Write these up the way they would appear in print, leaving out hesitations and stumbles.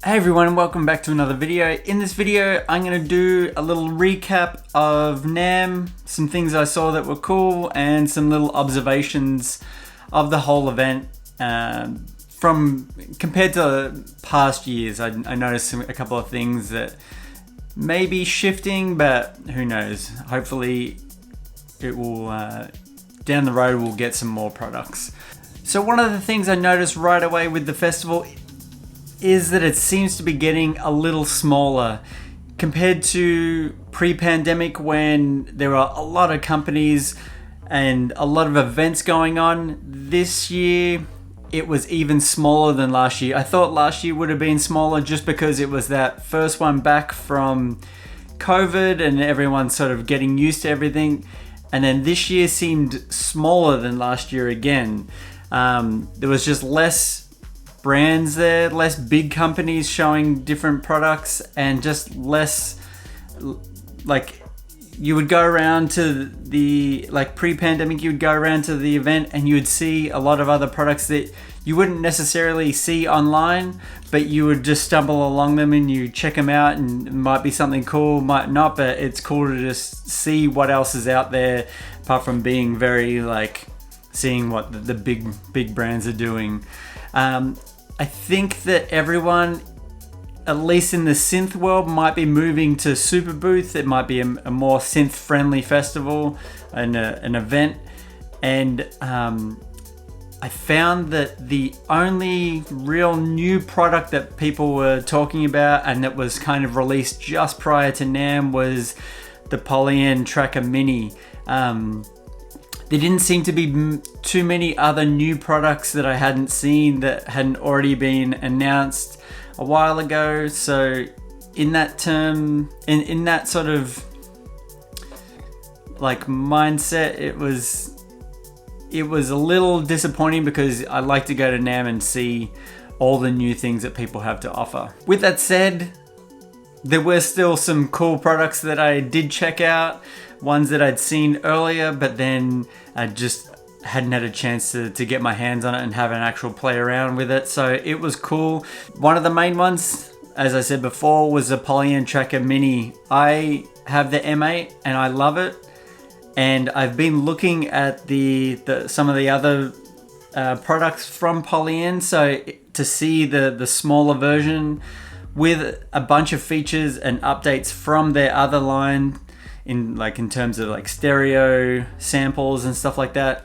Hey everyone, welcome back to another video. In this video, I'm going to do a little recap of NAMM, some things I saw that were cool, and some little observations of the whole event. From compared to past years, I noticed a couple of things that may be shifting, but who knows? Hopefully, it will down the road we'll get some more products. So one of the things I noticed right away with the festival is that it seems to be getting a little smaller compared to pre-pandemic, when there were a lot of companies and a lot of events going on. This year it was even smaller than last year. I thought last year would have been smaller just because it was that first one back from COVID and everyone's sort of getting used to everything. And then this year seemed smaller than last year again. There was just less brands there, less big companies showing different products, and just less, like, you would go around to the, like, pre-pandemic, you would go around to the event and you would see a lot of other products that you wouldn't necessarily see online, but you would just stumble along them and you check them out, and it might be something cool, might not, but it's cool to just see what else is out there, apart from being very, like, seeing what the big brands are doing. I think that everyone, at least in the synth world, might be moving to Super Booth. It might be a more synth-friendly festival and an event. And I found that the only real new product that people were talking about and that was kind of released just prior to NAMM was the Polyend Tracker Mini. There didn't seem to be too many other new products that I hadn't seen that hadn't already been announced a while ago. So in that term, in that sort of like mindset, it was a little disappointing, because I like to go to NAMM and see all the new things that people have to offer. With that said, there were still some cool products that I did check out, ones that I'd seen earlier, but then I just hadn't had a chance to get my hands on it and have an actual play around with it. So it was cool. One of the main ones, as I said before, was the Polyend Tracker Mini. I have the M8 and I love it. And I've been looking at some of the other products from Polyend, so to see the smaller version with a bunch of features and updates from their other line, in terms of like stereo samples and stuff like that.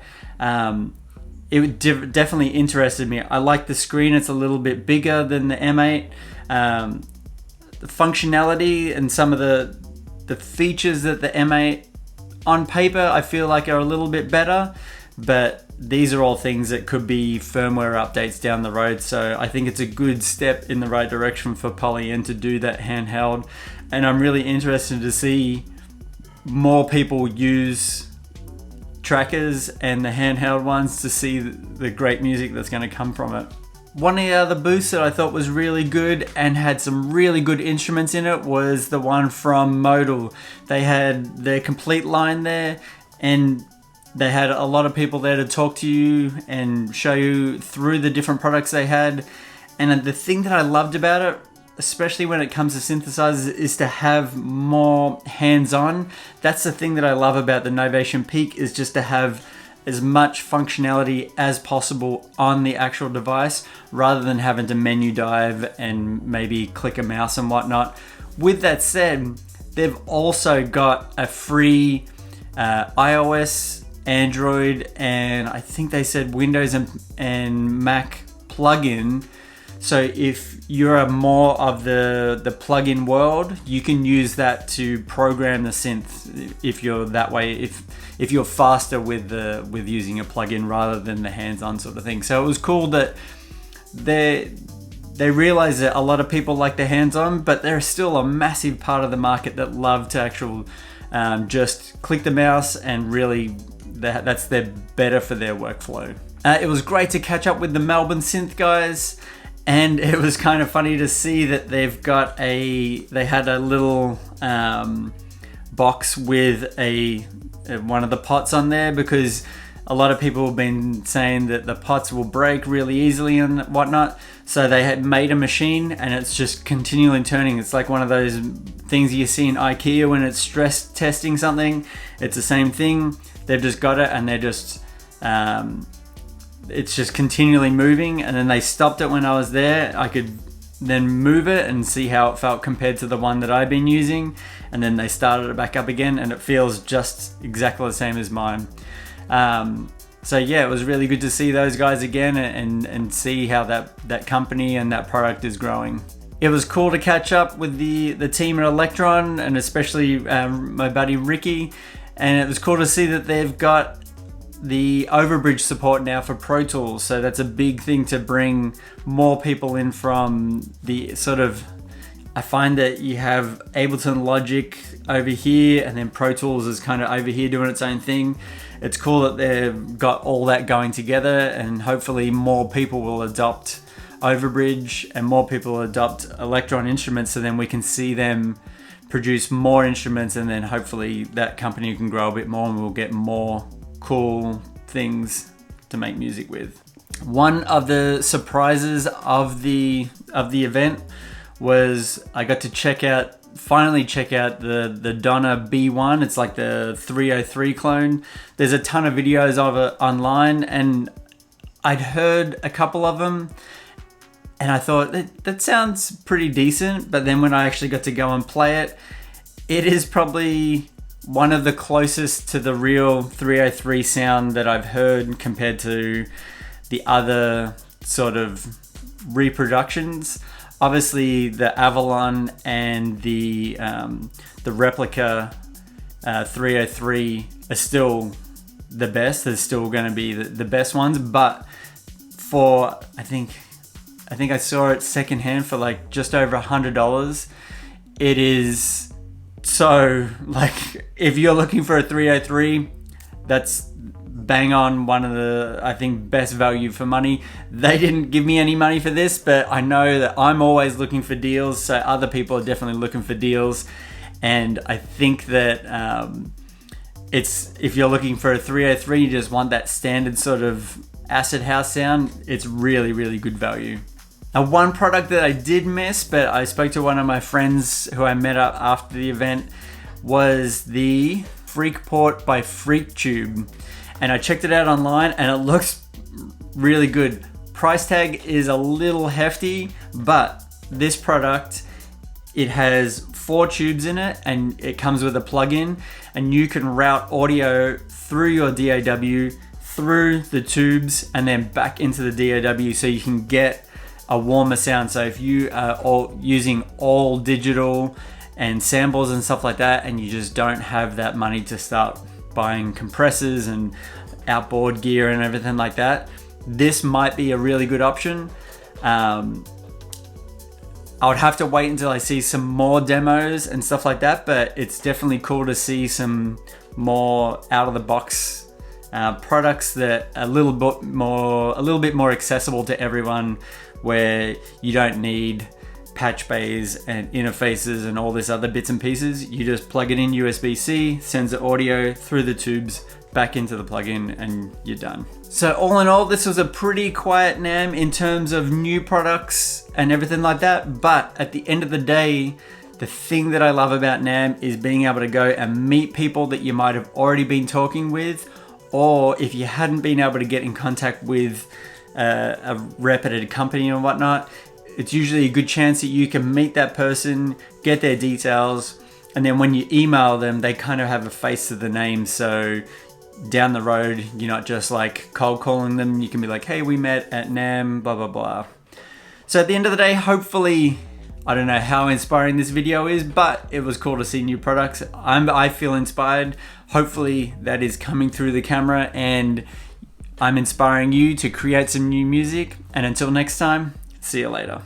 It definitely interested me. I like the screen. It's a little bit bigger than the M8. The functionality and some of the features that the M8 on paper I feel like are a little bit better, but these are all things that could be firmware updates down the road. So I think it's a good step in the right direction for Polyend to do that handheld, and I'm really interested to see more people use trackers and the handheld ones to see the great music that's going to come from it. One of the other booths that I thought was really good and had some really good instruments in it was the one from Modal. They had their complete line there, and they had a lot of people there to talk to you and show you through the different products they had. And the thing that I loved about it, especially when it comes to synthesizers, is to have more hands-on. That's the thing that I love about the Novation Peak, is just to have as much functionality as possible on the actual device, rather than having to menu dive and maybe click a mouse and whatnot. With that said, they've also got a free iOS, Android, and I think they said Windows and Mac plugin. So if you're more of the plugin world, you can use that to program the synth if you're that way, if you're faster with using a plugin rather than the hands-on sort of thing. So it was cool that they realize that a lot of people like the hands-on, but there's still a massive part of the market that love to just click the mouse, and really that's better for their workflow. It was great to catch up with the Melbourne synth guys. And it was kind of funny to see that they had a little box with one of the pots on there, because a lot of people have been saying that the pots will break really easily and whatnot. So they had made a machine and it's just continually turning. It's like one of those things you see in IKEA when it's stress testing something. It's the same thing. They've just got it and they're just, it's just continually moving. And then they stopped it when I was there. I could then move it and see how it felt compared to the one that I've been using. And then they started it back up again and it feels just exactly the same as mine. So yeah, it was really good to see those guys again and see how that company and that product is growing. It was cool to catch up with the team at Elektron and especially my buddy Ricky. And it was cool to see that they've got the overbridge support now for Pro Tools. So that's a big thing to bring more people in from the sort of, I find that you have Ableton Logic over here and then Pro Tools is kind of over here doing its own thing. It's cool that they've got all that going together and hopefully more people will adopt overbridge and more people adopt Elektron instruments, so then we can see them produce more instruments and then hopefully that company can grow a bit more and we'll get more cool things to make music with. One of the surprises of the event was I got to finally check out the Donnar B1. It's like the 303 clone. There's a ton of videos of it online and I'd heard a couple of them and I thought that sounds pretty decent, but then when I actually got to go and play it, it is probably one of the closest to the real 303 sound that I've heard compared to the other sort of reproductions. Obviously the Avalon and the replica 303 are still the best. They're still going to be the best ones, but for I think I saw it secondhand for like just over $100. It is so, like, if you're looking for a 303, that's bang on one of the, I think, best value for money. They didn't give me any money for this, but I know that I'm always looking for deals, so other people are definitely looking for deals. And I think that if you're looking for a 303, you just want that standard sort of acid house sound, it's really, really good value. Now, one product that I did miss, but I spoke to one of my friends who I met up after the event, was the Freqport by Freqtube. And I checked it out online and it looks really good. Price tag is a little hefty, but this product, it has 4 tubes in it and it comes with a plug-in and you can route audio through your DAW, through the tubes and then back into the DAW so you can get a warmer sound. So if you are using all digital and samples and stuff like that and you just don't have that money to start buying compressors and outboard gear and everything like that, this might be a really good option. I would have to wait until I see some more demos and stuff like that, but it's definitely cool to see some more out of the box products that are a little bit more accessible to everyone, where you don't need patch bays and interfaces and all this other bits and pieces. You just plug it in USB-C, sends the audio through the tubes back into the plug-in and you're done. So all in all, this was a pretty quiet NAMM in terms of new products and everything like that. But at the end of the day, the thing that I love about NAMM is being able to go and meet people that you might have already been talking with, or if you hadn't been able to get in contact with a rep at a company and whatnot, it's usually a good chance that you can meet that person, get their details, and then when you email them, they kind of have a face to the name. So down the road, you're not just like cold calling them. You can be like, hey, we met at NAMM, blah, blah, blah. So at the end of the day, hopefully, I don't know how inspiring this video is, but it was cool to see new products. I feel inspired. Hopefully that is coming through the camera and I'm inspiring you to create some new music. And until next time, see you later.